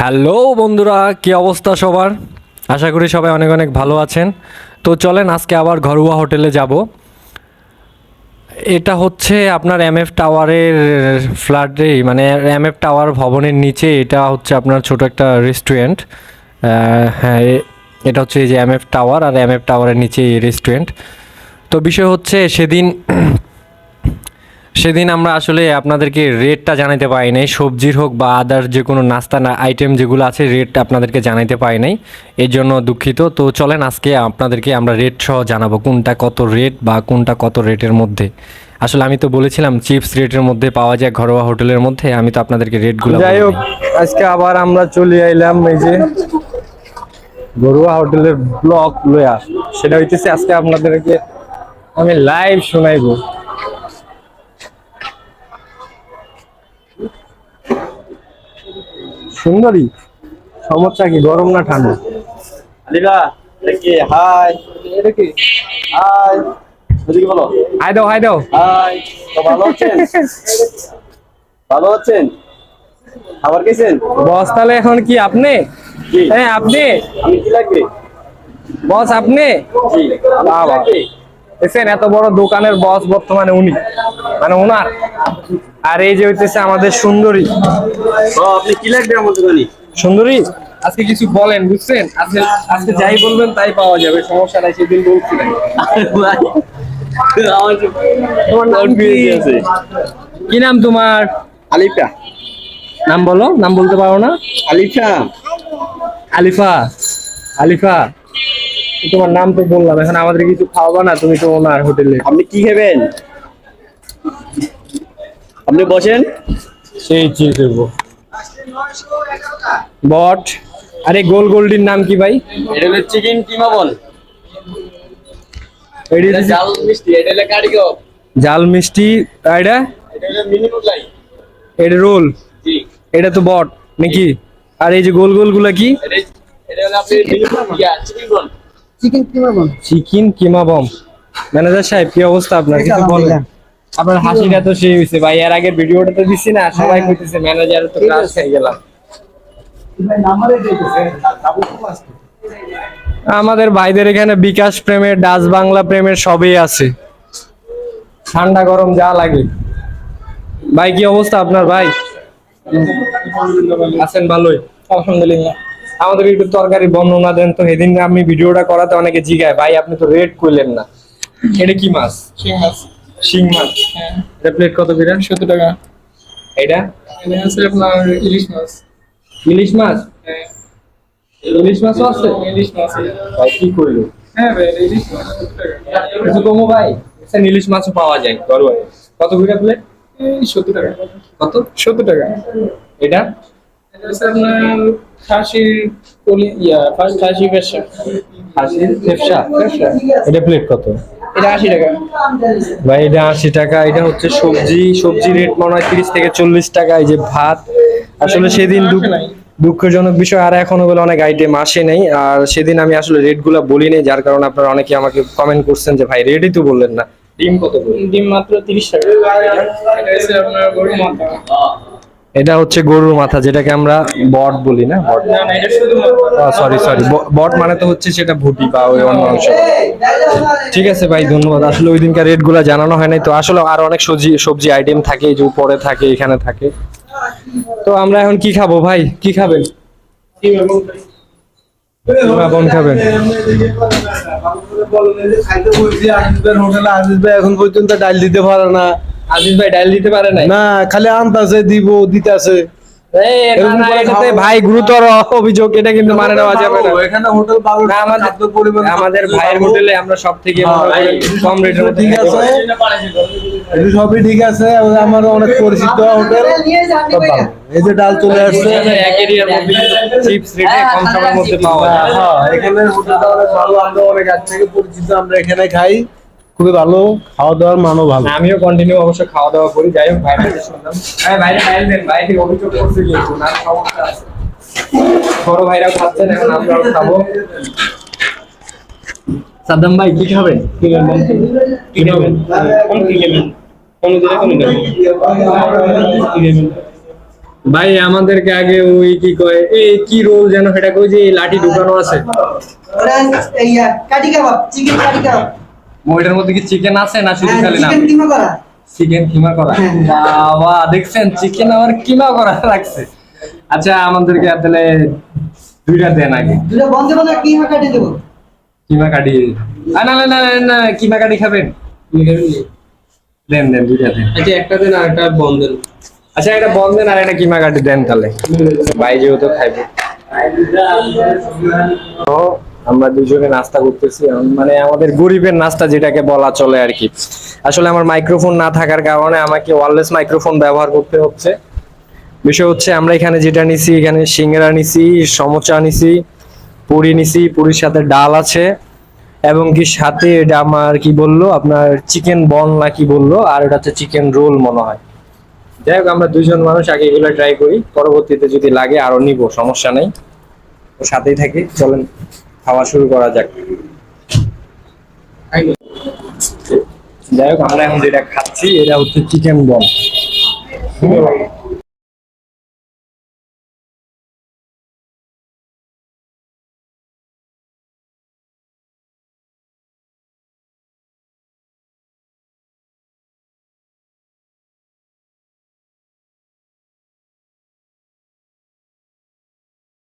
Hello বন্ধুরা, কি অবস্থা সবার? আশা করি সবাই অনেক অনেক ভালো আছেন। তো চলেন আজকে আবার ঘরোয়া হোটেলে যাব। এটা হচ্ছে আপনার এমএফ টাওয়ারের ফ্ল্যাটে, মানে এমএফ টাওয়ার ভবনের নিচে এটা হচ্ছে আপনার ছোট একটা রেস্টুরেন্ট। হ্যাঁ, এটা হচ্ছে এই যে এমএফ টাওয়ার, আর এমএফ টাওয়ারের নিচে এই রেস্টুরেন্ট। তো বিষয় হচ্ছে সেদিন সেদিন আমরা আসলে আপনাদেরকে রেটটা জানাতে পারি নাই, সবজির হোক বা আদার যে কোনো নাস্তা না আইটেম যেগুলো আছে রেটটা আপনাদেরকে জানাতে পারি নাই, এর জন্য দুঃখিত। তো চলেন আজকে আপনাদেরকে আমরা রেট সহ জানাবো কোনটা কত রেট বা কোনটা কত রেটের মধ্যে। আসলে আমি তো বলেছিলাম চিপস রেটের মধ্যে পাওয়া যায় ঘরোয়া হোটেলের মধ্যে, আমি তো আপনাদেরকে রেটগুলো যাই হোক, আজকে আবার আমরা চলে আইলাম এই যে ঘরোয়া হোটেলের ব্লগ লয়া। সেটা হইতেছে আজকে আপনাদেরকে আমি লাইভ শোনাইবো। সুন্দরী, সমস্যা কি, গরম না ঠান্ডা? আলিরা দেখি হাই, এটা কি হাই, এদিকে বলো হাই দাও, হাই দাও। হাই। তো ভালো আছেন? ভালো আছেন? খাবার খেয়েছেন? বস তাহলে এখন কি আপনি? জি। হ্যাঁ আপনি আমি কি লাগবে? বস, আপনি? জি। বাবা, দেখছেন এত বড় দোকানের বস বর্তমানে উনি, মানে ওনার। আর এই যে হইতেছে আমাদের সুন্দরী। ও, আপনি কি লাগবে আমার দোকানে? সুন্দরী, আজকে কিছু বলেন, বুঝছেন? আজকে আজকে যাই বলবেন তাই পাওয়া যাবে, সমস্যা নাই। সেদিন বলছিলেন। আমার যে তোমার নাম কি? আছে কি নাম তোমার? আলিফা। নাম বলো, নাম বলতে পারো না? আলিফা। আলিফা। আলিফা, তোমার নাম তো বললাম, এখন আমাদের কিছু খাওয়াবা না? তুমি তো ওনার হোটেলে। আপনি কি খাবেন? আপনি বসেন। সেই চিজ দেবো বট। আরে গোল গোল্ডির নাম কি ভাই? এটা হলো চিকেন কিমা বল। এটি এটা জাল মিষ্টি, এটা হলো কারিগো। জাল মিষ্টি। আর এটা এটা হলো মিনি মোগলাই। এটা রোল। জি। এটা তো বট নাকি? আর এই যে গোল গোল গুলা কি? এটা হলো আপনি মিনি চিকেন বল। চিকেন কিমা বম। ম্যানেজার সাহেব, কি অবস্থা আপনার? কিছু বলেন। আপনার হাসিটা তো সেই হয়েছে ভাই, এর আগের ভিডিওটা তো দিচ্ছি না, সবাই কইতেছে ম্যানেজার তো ক্লাস খেয়ে গেলাম। আমাদের ভাইদের এখানে বিকাশ প্রেমের, ডাচ বাংলা প্রেমের সবই আছে, ঠান্ডা গরম যা লাগে। ভাই কি অবস্থা আপনার? ভাই আছেন ভালোই? আলহামদুলিল্লাহ। আমাদের একটু তরকারি বর্ণনা দেন তো। সেদিন আমি ভিডিওটা করাতে অনেকে জিগায়, ভাই আপনি তো রেট কইলেন না। এটা কি মাছ? শিং মাছ। শিং মাছ। হ্যাঁ, এটা প্লেট কত করে? 70 টাকা। এটা এটা আছে আপনার ইলিশ মাছ। ইলিশ মাছ। হ্যাঁ, ইলিশ মাছও আছে? ইলিশ মাছ। ভাই কি কইলো? হ্যাঁ ভাই, এটা ইলিশ মাছ 70 টাকা। কিছু কমো ভাই? এখানে ইলিশ মাছও পাওয়া যায় ঘরোয়া। কত করে প্লেট? এই 70 টাকা। কত? 70 টাকা। এটা এটা আছে আপনার খাসির খাসি পেশা। হাসির ফেফসা। এটা প্লেট কত? এটা 80 টাকা। ভাই এটা 80 টাকা। এটা হচ্ছে সবজি, সবজি রেট মনে হয় 30 থেকে 40 টাকা। এই যে ভাত, আসলে সেদিন দুঃখজনক বিষয় আর এখনো বলে অনেক আইটেম আসে নাই। আর সেদিন আমি আসলে রেট গুলা বলি নাই, যার কারণে আপনারা অনেকে আমাকে কমেন্ট করছেন যে ভাই রেটই তো বললেন না। ডিম কত করে? ডিম মাত্র 30 টাকা। এটা আছে আপনার গরুর মাথা। এটা হচ্ছে গরুর মাথা, যেটাকে আমরা বট বলি না? বট, না না, এটা শুধু মাথা। সরি সরি, বট মানে তো হচ্ছে সেটা ভুটি বা ওই অন্য অংশ। ঠিক আছে ভাই, ধন্যবাদ। আসলে ওই দিনকার রেট গুলা জানানো হয় নাই, তো আসলে আরো অনেক সবজি সবজি আইটেম থাকে, এই যে উপরে থাকে, এখানে থাকে। তো আমরা এখন কি খাবো ভাই? কি খাবেন? বন খাবেন? এখন পর্যন্ত ডাল দিতে পারে না। আজিজ ভাই ডাল দিতে পারে নাই? না, খালি আনতাছে, দিব দিতেছে। ভাই গুরুতর অভিযোগ, এটা কিন্তু মানে নেওয়া যাবে না। এখানে হোটেল ভালো না, আমাদের ভাইয়ের হোটেলে আমরা সব থেকে কম রেটের মধ্যে ঠিক আছে, এটা সবই ঠিক আছে। আমার অনেক পরিচিত হোটেল, সব ভালো। এই যে ডাল চলে আসছে, এক এরিয়ার মধ্যে চিপস রেটে কম সময়ের মধ্যে পাওয়া যায়। হ্যাঁ, এখানে হোটেলটা অনেক ভালো। আমরা অনেক আগ থেকে পরিচিত, আমরা এখানে খাই, খুবই ভালো। খাওয়া দাওয়ার মানও ভালো। আমিও কন্টিনিউ অবশ্য খাওয়া দাওয়া করি। যাই হোক, ভাইটা শুনলাম ভাইরা ডাইল দেন, ভাই থেকে অভিযোগ করছে কিন্তু না, সমস্যা আছে। বড় ভাইরাও খাচ্ছেন, এখন আমরাও খাবো। সাদ্দাম ভাই কি খাবেন? কি খাবেন? কি খাবেন? কোন কি খাবেন? কোন দিলে কোন খাবেন? কি খাবেন? ভাই আমাদেরকে আগে ওই কি কয় এই কি রোল যেন সেটা কই যে এই লাঠি ঢুকানো আছে ওরা এই কাটি কাবাব চিকেন কাটি কাবাব ওইটার মধ্যে কি চিকেন আছে না শুধু খালি নাম চিকেন কিমা করা চিকেন কিমা করা বাবা দেখছেন চিকেন আবার কিমা করা রাখছে আচ্ছা আমাদেরকে তাহলে দুইটা দেন আগে দুটো বন্ধ বন্ধ কিমা কাটি দেবো কিমা কাটি না না না না কিমা কাটি খাবেন দেন দেন দুইটা দেন আচ্ছা একটা দেন আর একটা বন্ধ দেন আচ্ছা এটা বন্ধ দেন আর এটা কিমা কাটি দেন তাহলে ভাই যেহেতু খাইবে তো আমরা দুজনে নাস্তা করতেছি মানে আমাদের গরিবের নাস্তা যেটাকে বলা চলে আর কি আসলে আমার মাইক্রোফোন না থাকার কারণে আমাকে ওয়্যারলেস মাইক্রোফোন ব্যবহার করতে হচ্ছে বিষয় হচ্ছে আমরা এখানে যেটা নিছি এখানে সিঙ্গারা নিছি সমোসা নিছি পুরি নিছি পুরির সাথে ডাল আছে এবং কি সাথে এটা আমার কি বললো আপনার চিকেন বল না কি বললো আর এটা হচ্ছে চিকেন রোল মনে হয় যাই হোক আমরা দুইজন মানুষ আগে এগুলো ট্রাই করি পরবর্তীতে যদি লাগে আরো নিব সমস্যা নেই তো সাথেই থাকি চলেন খাওয়া শুরু করা যাক যাই হোক আমরা এখন যেটা খাচ্ছি এটা হচ্ছে চিকেন বল